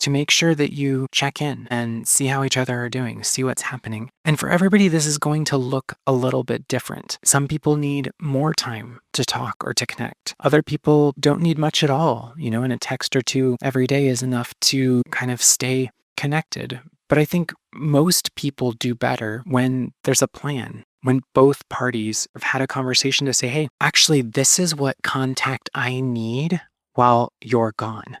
to make sure that you check in and see how each other are doing, see what's happening. And for everybody, this is going to look a little bit different. Some people need more time to talk or to connect. Other people don't need much at all, and a text or two every day is enough to kind of stay connected. But I think most people do better when there's a plan, when both parties have had a conversation to say, hey, actually, this is what contact I need while you're gone.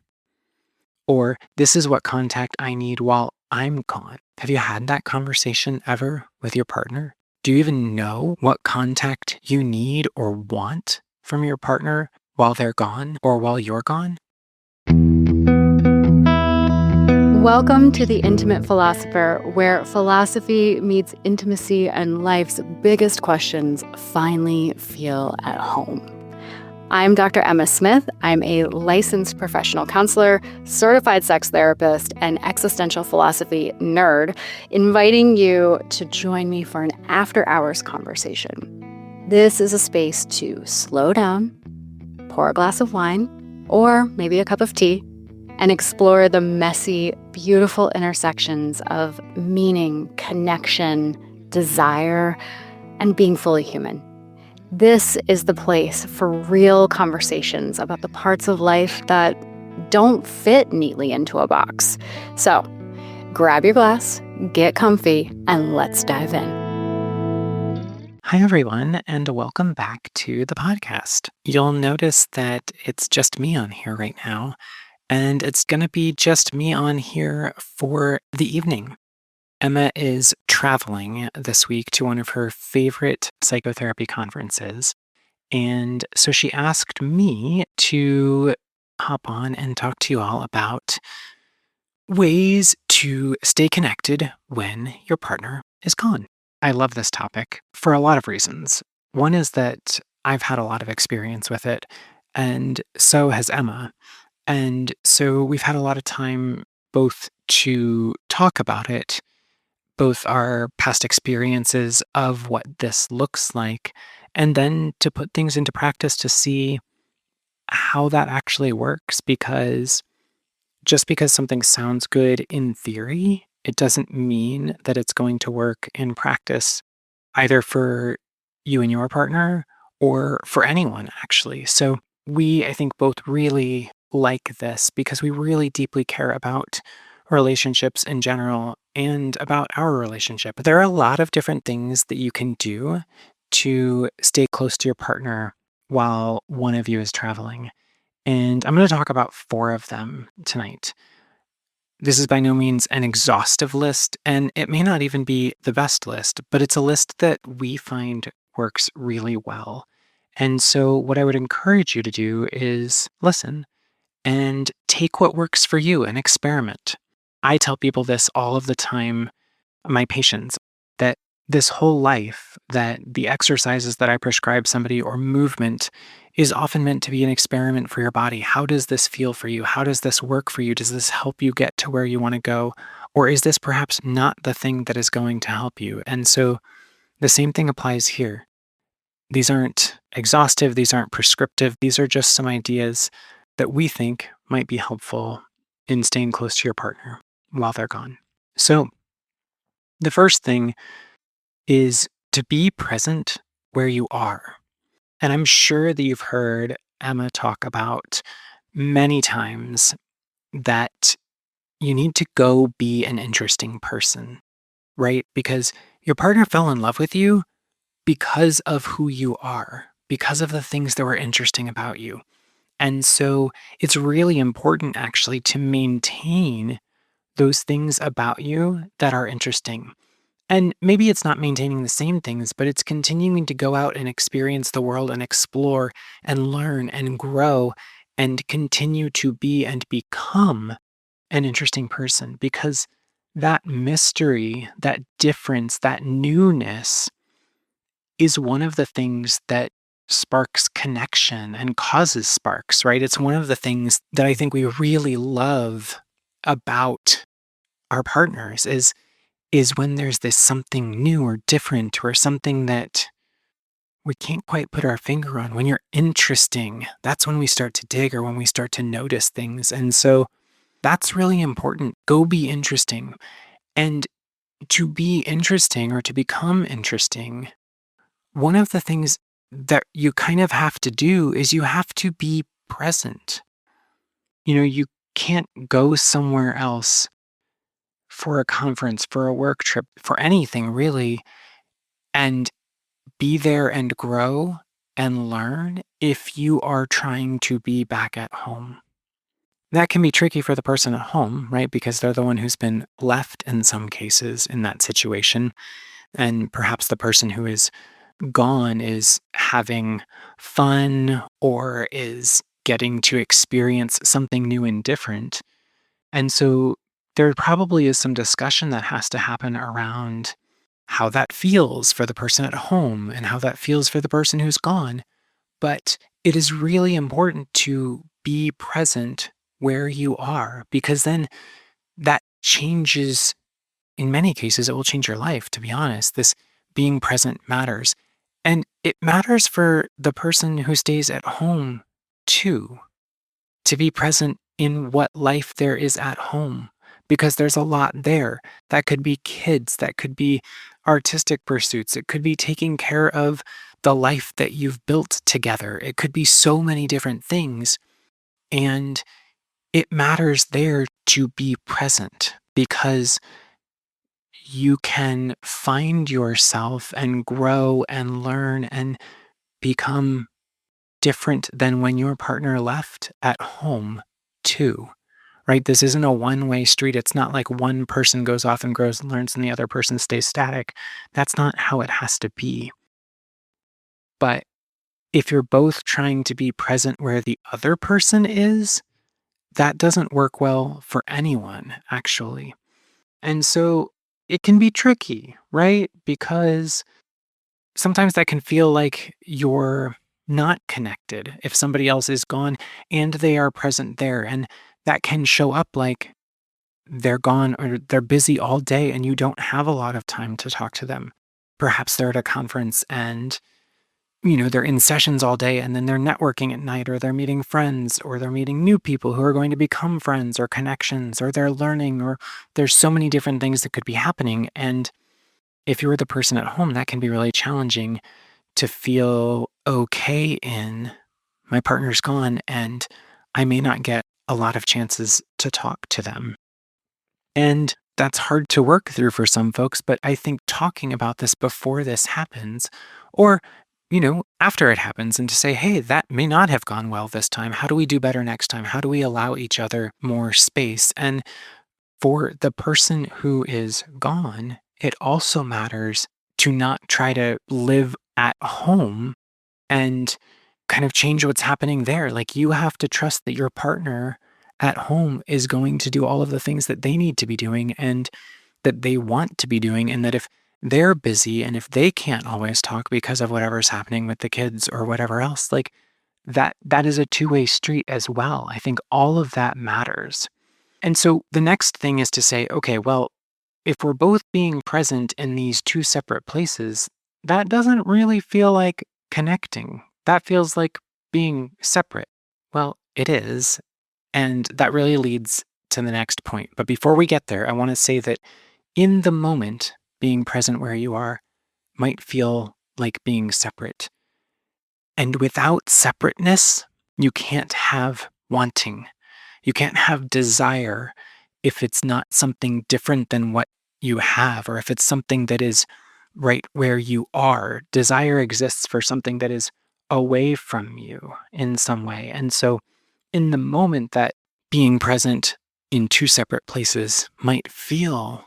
Or this is what contact I need while I'm gone. Have you had that conversation ever with your partner? Do you even know what contact you need or want from your partner while they're gone or while you're gone? Welcome to The Intimate Philosopher, where philosophy meets intimacy and life's biggest questions finally feel at home. I'm Dr. Emma Smith. I'm a licensed professional counselor, certified sex therapist, and existential philosophy nerd, inviting you to join me for an after-hours conversation. This is a space to slow down, pour a glass of wine, or maybe a cup of tea, and explore the messy, beautiful intersections of meaning, connection, desire, and being fully human. This is the place for real conversations about the parts of life that don't fit neatly into a box. So, grab your glass, get comfy, and let's dive in. Hi, everyone, and welcome back to the podcast. You'll notice that it's just me on here right now, and it's going to be just me on here for the evening. Emma is traveling this week to one of her favorite psychotherapy conferences. And so she asked me to hop on and talk to you all about ways to stay connected when your partner is gone. I love this topic for a lot of reasons. One is that I've had a lot of experience with it, and so has Emma. And so we've had a lot of time both to talk about it, both our past experiences of what this looks like, and then to put things into practice to see how that actually works. Because just because something sounds good in theory, it doesn't mean that it's going to work in practice, either for you and your partner or for anyone, actually. So I think, both really like this because we really deeply care about relationships in general and about our relationship. There are a lot of different things that you can do to stay close to your partner while one of you is traveling. And I'm going to talk about 4 of them tonight. This is by no means an exhaustive list, and it may not even be the best list, but it's a list that we find works really well. And so what I would encourage you to do is listen and take what works for you and experiment. I tell people this all of the time, my patients, that this whole life, that the exercises that I prescribe somebody or movement is often meant to be an experiment for your body. How does this feel for you? How does this work for you? Does this help you get to where you want to go? Or is this perhaps not the thing that is going to help you? And so the same thing applies here. These aren't exhaustive. These aren't prescriptive. These are just some ideas that we think might be helpful in staying close to your partner while they're gone. So the first thing is to be present where you are. And I'm sure that you've heard Emma talk about many times that you need to go be an interesting person, right? Because your partner fell in love with you because of who you are, because of the things that were interesting about you. And so it's really important, actually, to maintain those things about you that are interesting. And maybe it's not maintaining the same things, but it's continuing to go out and experience the world and explore and learn and grow and continue to be and become an interesting person, because that mystery, that difference, that newness is one of the things that sparks connection and causes sparks, right? It's one of the things that I think we really love about our partners is when there's this something new or different or something that we can't quite put our finger on. When you're interesting, that's when we start to dig or when we start to notice things. And so That's really important. Go be interesting. And to be interesting or to become interesting, one of the things that you kind of have to do is you have to be present. You can't go somewhere else for a conference, for a work trip, for anything really, and be there and grow and learn if you are trying to be back at home. That can be tricky for the person at home, right? Because they're the one who's been left in some cases in that situation. And perhaps the person who is gone is having fun or is getting to experience something new and different. And so there probably is some discussion that has to happen around how that feels for the person at home and how that feels for the person who's gone. But it is really important to be present where you are because then that changes, in many cases, it will change your life, to be honest. This being present matters. And it matters for the person who stays at home too, to be present in what life there is at home, because there's a lot there. That could be kids, that could be artistic pursuits, it could be taking care of the life that you've built together. It could be so many different things. And it matters there to be present because you can find yourself and grow and learn and become different than when your partner left at home, too. Right? This isn't a one-way street. It's not like one person goes off and grows and learns and the other person stays static. That's not how it has to be. But if you're both trying to be present where the other person is, that doesn't work well for anyone, actually. And so it can be tricky, right? Because sometimes that can feel like you're not connected if somebody else is gone and they are present there. And that can show up like they're gone or they're busy all day and you don't have a lot of time to talk to them. Perhaps they're at a conference and they're in sessions all day and then they're networking at night or they're meeting friends or they're meeting new people who are going to become friends or connections or they're learning or there's so many different things that could be happening. And if you're the person at home, that can be really challenging to feel okay in my partner's gone and I may not get a lot of chances to talk to them. And that's hard to work through for some folks, but I think talking about this before this happens, or, after it happens, and to say, hey, that may not have gone well this time. How do we do better next time? How do we allow each other more space? And for the person who is gone, it also matters to not try to live at home and kind of change what's happening there. Like you have to trust that your partner at home is going to do all of the things that they need to be doing and that they want to be doing. And that if they're busy and if they can't always talk because of whatever's happening with the kids or whatever else, like that is a two-way street as well. I think all of that matters. And so the next thing is to say, okay, well, if we're both being present in these two separate places, that doesn't really feel like connecting. That feels like being separate. Well, it is. And that really leads to the next point. But before we get there, I want to say that in the moment, being present where you are might feel like being separate. And without separateness, you can't have wanting. You can't have desire if it's not something different than what you have, or if it's something that is right where you are. Desire exists for something that is away from you in some way. And so, in the moment that being present in two separate places might feel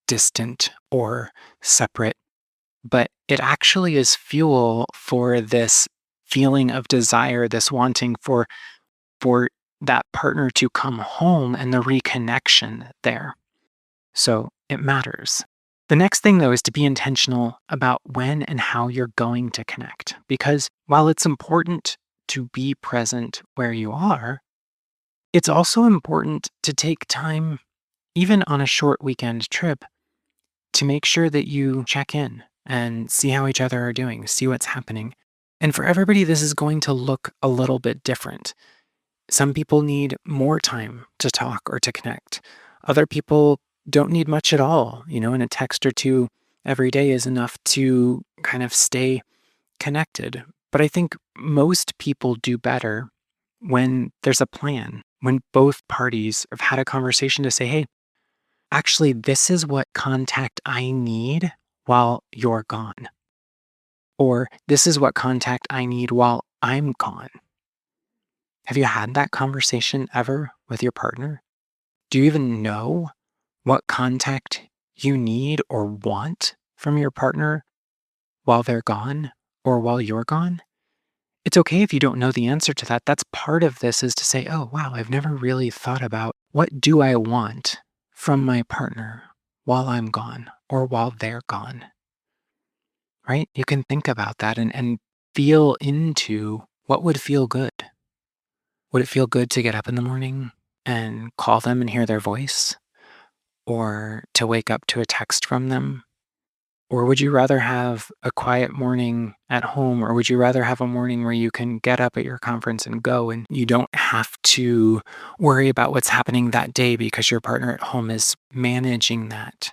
distant or separate, but it actually is fuel for this feeling of desire, this wanting for that partner to come home and the reconnection there. So it matters. The next thing, though, is to be intentional about when and how you're going to connect. Because while it's important to be present where you are, it's also important to take time, even on a short weekend trip, to make sure that you check in and see how each other are doing, see what's happening. And for everybody, this is going to look a little bit different. Some people need more time to talk or to connect. Other people don't need much at all, and a text or two every day is enough to kind of stay connected. But I think most people do better when there's a plan, when both parties have had a conversation to say, hey, actually, this is what contact I need while you're gone. Or this is what contact I need while I'm gone. Have you had that conversation ever with your partner? Do you even know what contact you need or want from your partner while they're gone or while you're gone? It's okay if you don't know the answer to that. That's part of this is to say, oh, wow, I've never really thought about what do I want from my partner while I'm gone or while they're gone, right? You can think about that and feel into what would feel good. Would it feel good to get up in the morning and call them and hear their voice? Or to wake up to a text from them? Or would you rather have a quiet morning at home? Or would you rather have a morning where you can get up at your conference and go and you don't have to worry about what's happening that day because your partner at home is managing that?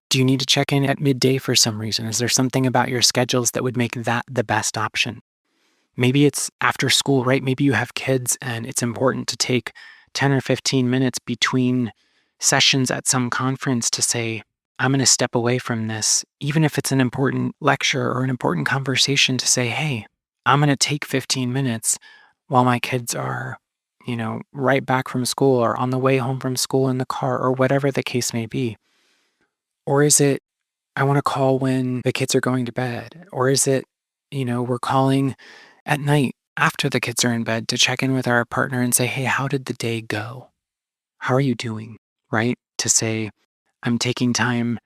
Do you need to check in at midday for some reason? Is there something about your schedules that would make that the best option? Maybe it's after school, right? Maybe you have kids and it's important to take 10 or 15 minutes between sessions at some conference to say, I'm going to step away from this, even if it's an important lecture or an important conversation to say, hey, I'm going to take 15 minutes while my kids are, right back from school or on the way home from school in the car or whatever the case may be. Or is it, I want to call when the kids are going to bed? Or is it, we're calling at night after the kids are in bed to check in with our partner and say, hey, how did the day go? How are you doing? Right? To say, I'm taking time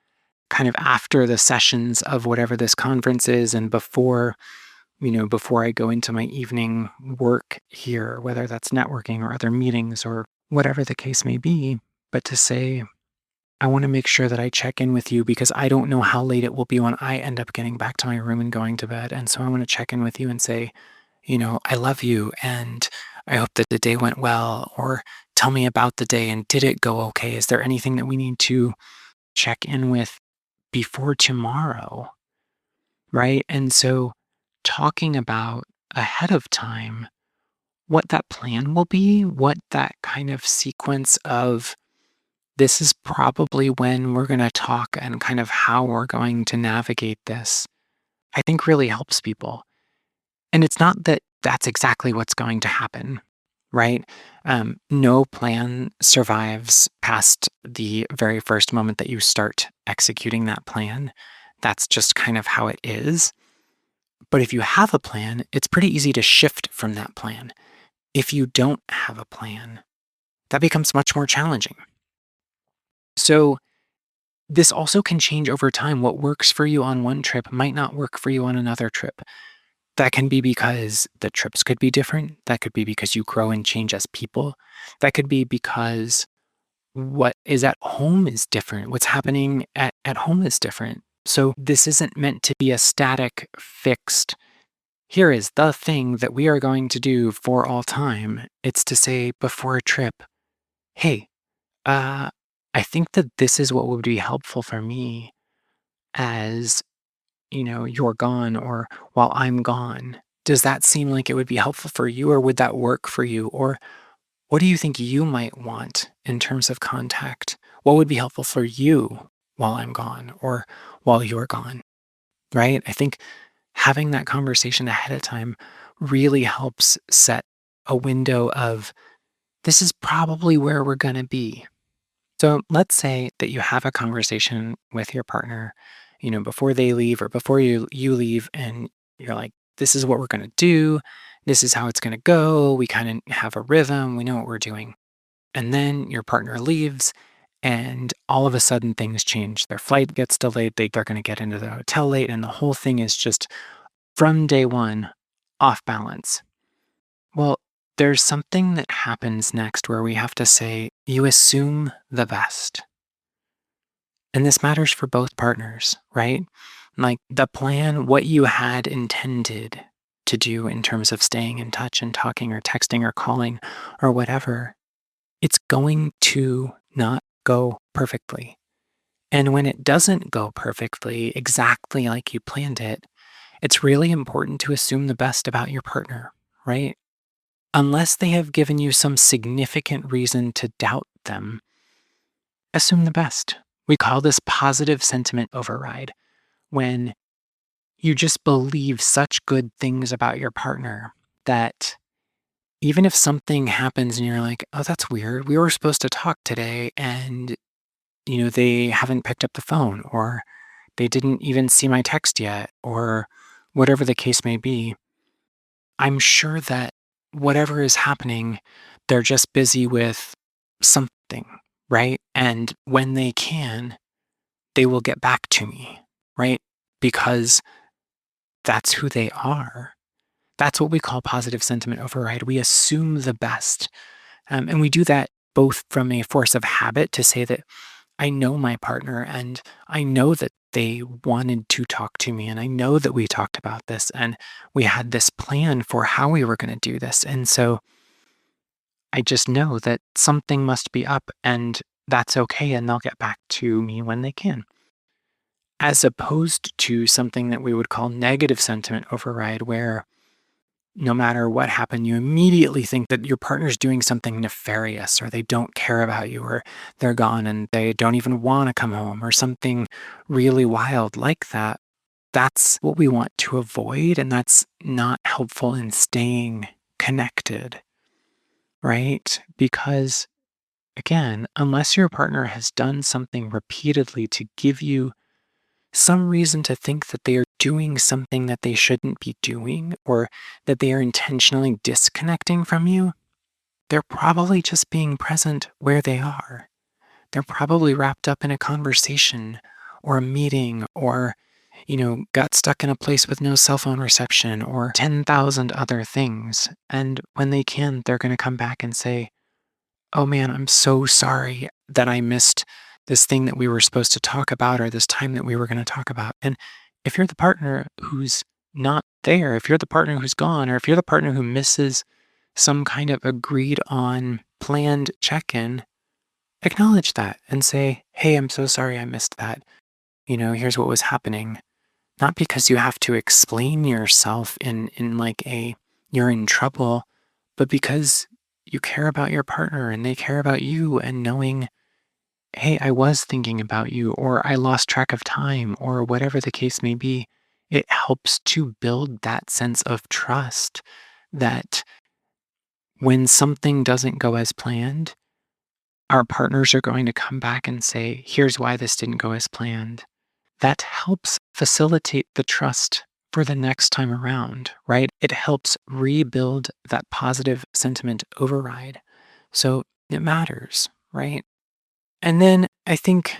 kind of after the sessions of whatever this conference is and before I go into my evening work here, whether that's networking or other meetings or whatever the case may be, but to say, I want to make sure that I check in with you because I don't know how late it will be when I end up getting back to my room and going to bed. And so I want to check in with you and say, I love you and I hope that the day went well, or tell me about the day and did it go okay? Is there anything that we need to check in with before tomorrow? Right. And so talking about ahead of time what that plan will be, what that kind of sequence of this is probably when we're going to talk and kind of how we're going to navigate this, I think really helps people. And it's not that that's exactly what's going to happen, right? No plan survives past the very first moment that you start executing that plan. That's just kind of how it is. But if you have a plan, it's pretty easy to shift from that plan. If you don't have a plan, that becomes much more challenging. So, this also can change over time. What works for you on one trip might not work for you on another trip. That can be because the trips could be different. That could be because you grow and change as people. That could be because what is at home is different. What's happening at home is different. So this isn't meant to be a static, fixed, here is the thing that we are going to do for all time. It's to say before a trip, hey, uh, I think that this is what would be helpful for me as you're gone or while I'm gone, does that seem like it would be helpful for you or would that work for you? Or what do you think you might want in terms of contact? What would be helpful for you while I'm gone or while you're gone? Right? I think having that conversation ahead of time really helps set a window of this is probably where we're going to be. So let's say that you have a conversation with your partner, before they leave or before you leave, and you're like, "This is what we're gonna do. This is how it's gonna go. We kind of have a rhythm. We know what we're doing." And then your partner leaves, and all of a sudden things change. Their flight gets delayed. They're going to get into the hotel late, and the whole thing is just from day one off balance. Well, there's something that happens next where we have to say, you assume the best. And this matters for both partners, right? Like the plan, what you had intended to do in terms of staying in touch and talking or texting or calling or whatever, it's going to not go perfectly. And when it doesn't go perfectly, exactly like you planned it, it's really important to assume the best about your partner, right? Unless they have given you some significant reason to doubt them, assume the best. We call this positive sentiment override when you just believe such good things about your partner that even if something happens and you're like, oh, that's weird. We were supposed to talk today and, they haven't picked up the phone or they didn't even see my text yet or whatever the case may be. I'm sure that whatever is happening, they're just busy with something, right? And when they can, they will get back to me, right? Because that's who they are. That's what we call positive sentiment override. We assume the best. And we do that both from a force of habit to say that I know my partner and I know that they wanted to talk to me. And I know that we talked about this and we had this plan for how we were going to do this. And so I just know that something must be up and that's okay. And they'll get back to me when they can. As opposed to something that we would call negative sentiment override, where no matter what happened, you immediately think that your partner's doing something nefarious or they don't care about you or they're gone and they don't even want to come home or something really wild like that. That's what we want to avoid. And that's not helpful in staying connected, right? Because again, unless your partner has done something repeatedly to give you some reason to think that they are doing something that they shouldn't be doing or that they are intentionally disconnecting from you, they're probably just being present where they are. They're probably wrapped up in a conversation or a meeting or, got stuck in a place with no cell phone reception or 10,000 other things. And when they can, they're going to come back and say, oh man, I'm so sorry that I missed this thing that we were supposed to talk about or this time that we were going to talk about. And if you're the partner who's not there, if you're the partner who's gone, or if you're the partner who misses some kind of agreed on planned check in, acknowledge that and say, hey, I'm so sorry I missed that. Here's what was happening. Not because you have to explain yourself in like you're in trouble, but because you care about your partner and they care about you and knowing, hey, I was thinking about you or I lost track of time or whatever the case may be. It helps to build that sense of trust that when something doesn't go as planned, our partners are going to come back and say, here's why this didn't go as planned. That helps facilitate the trust for the next time around, right? It helps rebuild that positive sentiment override. So it matters, right? And then I think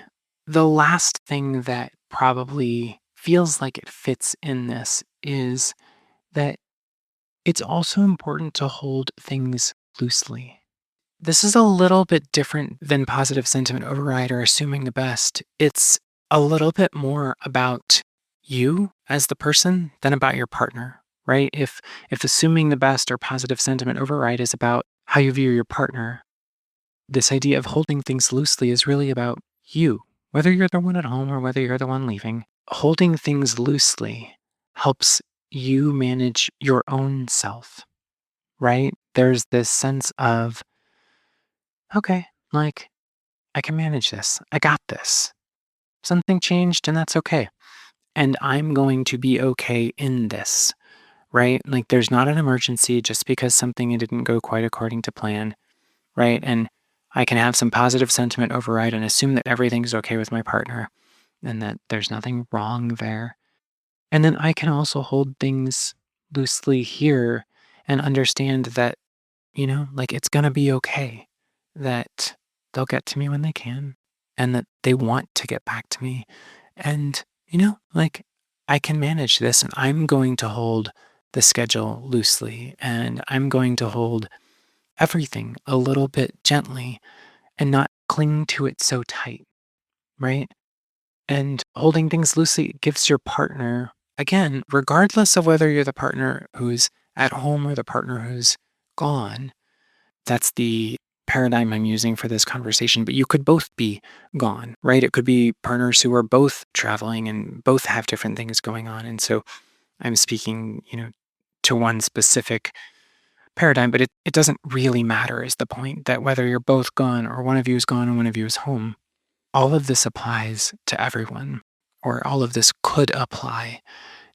the last thing that probably feels like it fits in this is that it's also important to hold things loosely. This is a little bit different than positive sentiment override or assuming the best. It's a little bit more about you as the person than about your partner, right? If assuming the best or positive sentiment override is about how you view your partner, this idea of holding things loosely is really about you, whether you're the one at home or whether you're the one leaving. Holding things loosely helps you manage your own self, right? There's this sense of, okay, like, I can manage this. I got this. Something changed and that's okay. And I'm going to be okay in this, right? Like, there's not an emergency just because something didn't go quite according to plan, right? And I can have some positive sentiment override and assume that everything's okay with my partner and that there's nothing wrong there. And then I can also hold things loosely here and understand that, like it's going to be okay, that they'll get to me when they can and that they want to get back to me. And, like I can manage this and I'm going to hold the schedule loosely and I'm going to hold everything a little bit gently and not cling to it so tight, right? And holding things loosely gives your partner again, regardless of whether you're the partner who's at home or the partner who's gone, that's the paradigm I'm using for this conversation, but you could both be gone, right? It could be partners who are both traveling and both have different things going on. And so I'm speaking, to one specific paradigm, but it doesn't really matter, is the point, that whether you're both gone or one of you is gone and one of you is home, all of this applies to everyone, or all of this could apply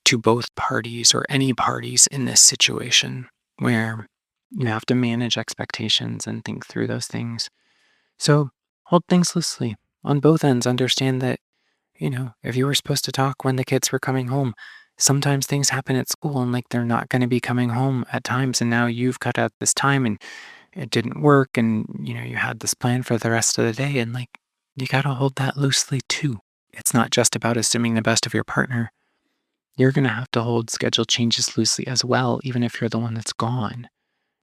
to both parties or any parties in this situation where you have to manage expectations and think through those things. So hold things loosely on both ends. Understand that, if you were supposed to talk when the kids were coming home, sometimes things happen at school and like they're not going to be coming home at times. And now you've cut out this time and it didn't work. And, you had this plan for the rest of the day. And like, you got to hold that loosely too. It's not just about assuming the best of your partner. You're going to have to hold schedule changes loosely as well, even if you're the one that's gone,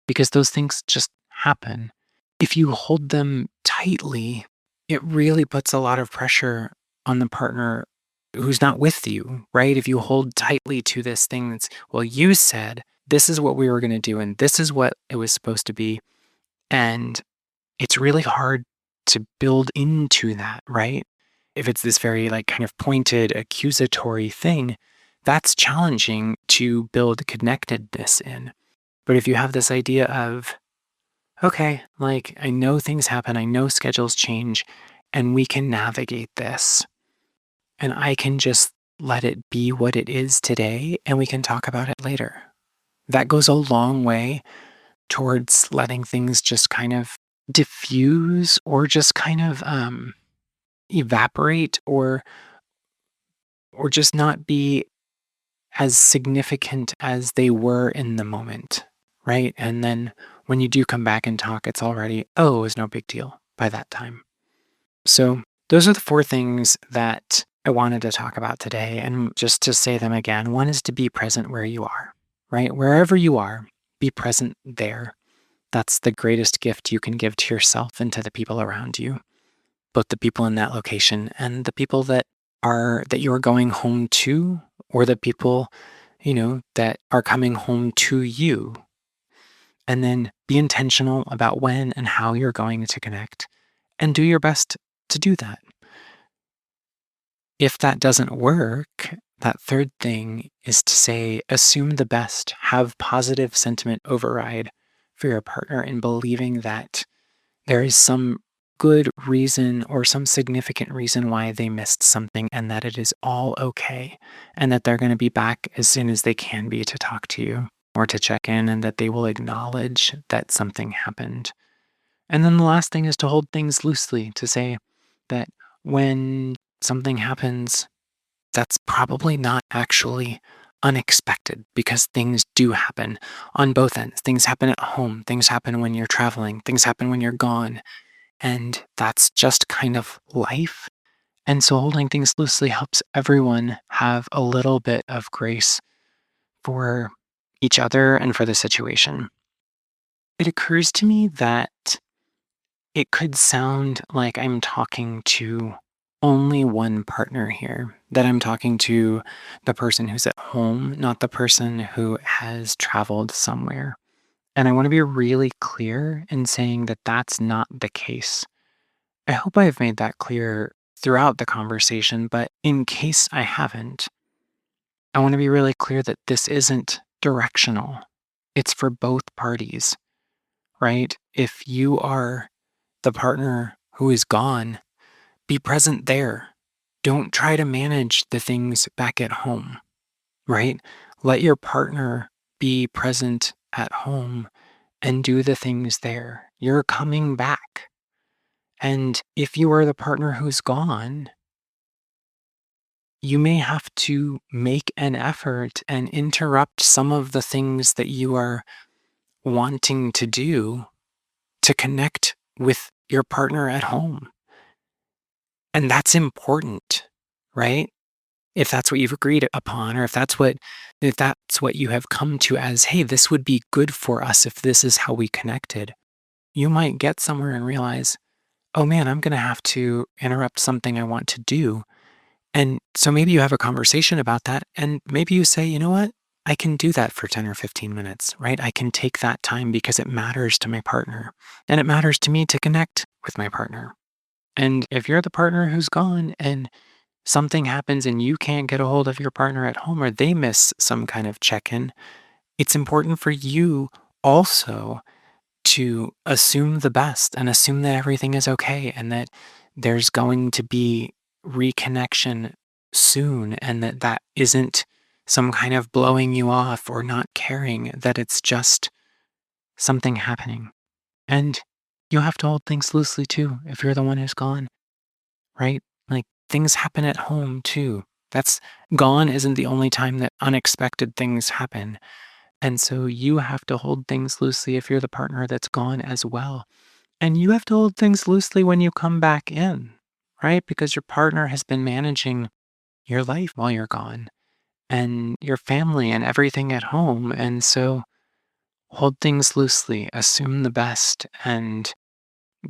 because those things just happen. If you hold them tightly, it really puts a lot of pressure on the partner who's not with you, right? If you hold tightly to this thing that's, well, you said this is what we were going to do, and this is what it was supposed to be. And it's really hard to build into that, right? If it's this very like kind of pointed accusatory thing, that's challenging to build connectedness in. But if you have this idea of, okay, like I know things happen, I know schedules change, and we can navigate this, and I can just let it be what it is today, and we can talk about it later. That goes a long way towards letting things just kind of diffuse or just kind of evaporate or just not be as significant as they were in the moment, right? And then when you do come back and talk, it's already, oh, it was no big deal by that time. So those are the four things that I wanted to talk about today. And just to say them again, one is to be present where you are, right? Wherever you are, be present there. That's the greatest gift you can give to yourself and to the people around you, both the people in that location and the people that you're going home to, or the people, that are coming home to you. And then be intentional about when and how you're going to connect and do your best to do that. If that doesn't work, that third thing is to say, assume the best, have positive sentiment override for your partner in believing that there is some good reason or some significant reason why they missed something and that it is all okay and that they're going to be back as soon as they can be to talk to you or to check in, and that they will acknowledge that something happened. And then the last thing is to hold things loosely, to say that when something happens, that's probably not actually unexpected, because things do happen on both ends. Things happen at home, things happen when you're traveling, things happen when you're gone. And that's just kind of life. And so holding things loosely helps everyone have a little bit of grace for each other and for the situation. It occurs to me that it could sound like I'm talking to only one partner here, that I'm talking to the person who's at home, not the person who has traveled somewhere. And I want to be really clear in saying that that's not the case. I hope I have made that clear throughout the conversation, but in case I haven't, I want to be really clear that this isn't directional. It's for both parties, right? If you are the partner who is gone, be present there. Don't try to manage the things back at home, right? Let your partner be present at home and do the things there. You're coming back. And if you are the partner who's gone, you may have to make an effort and interrupt some of the things that you are wanting to do to connect with your partner at home. And that's important, right? If that's what you've agreed upon, or if that's what you have come to as, hey, this would be good for us if this is how we connected, you might get somewhere and realize, oh man, I'm going to have to interrupt something I want to do. And so maybe you have a conversation about that, and maybe you say, you know what? I can do that for 10 or 15 minutes, right? I can take that time because it matters to my partner and it matters to me to connect with my partner. And if you're the partner who's gone and something happens and you can't get a hold of your partner at home or they miss some kind of check in, it's important for you also to assume the best and assume that everything is okay and that there's going to be reconnection soon and that that isn't some kind of blowing you off or not caring, that it's just something happening. And you have to hold things loosely too if you're the one who's gone, right? Like things happen at home too. That's gone isn't the only time that unexpected things happen. And so you have to hold things loosely if you're the partner that's gone as well. And you have to hold things loosely when you come back in, right? Because your partner has been managing your life while you're gone and your family and everything at home. And so hold things loosely, assume the best, and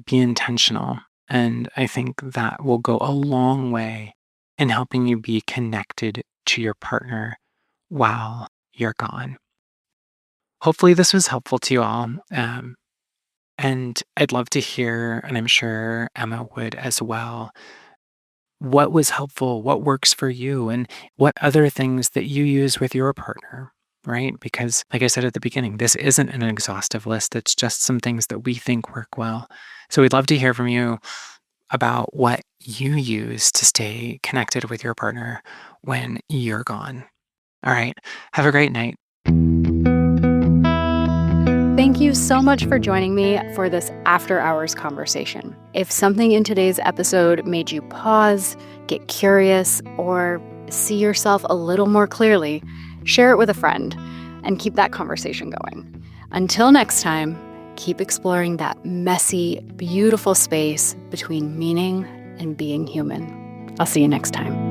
be intentional. And I think that will go a long way in helping you be connected to your partner while you're gone. Hopefully, this was helpful to you all. And I'd love to hear, and I'm sure Emma would as well, what was helpful, what works for you, and what other things that you use with your partner, right? Because, like I said at the beginning, this isn't an exhaustive list. It's just some things that we think work well. So we'd love to hear from you about what you use to stay connected with your partner when you're gone. All right. Have a great night. Thank you so much for joining me for this after hours conversation. If something in today's episode made you pause, get curious, or see yourself a little more clearly, share it with a friend and keep that conversation going. Until next time, keep exploring that messy, beautiful space between meaning and being human. I'll see you next time.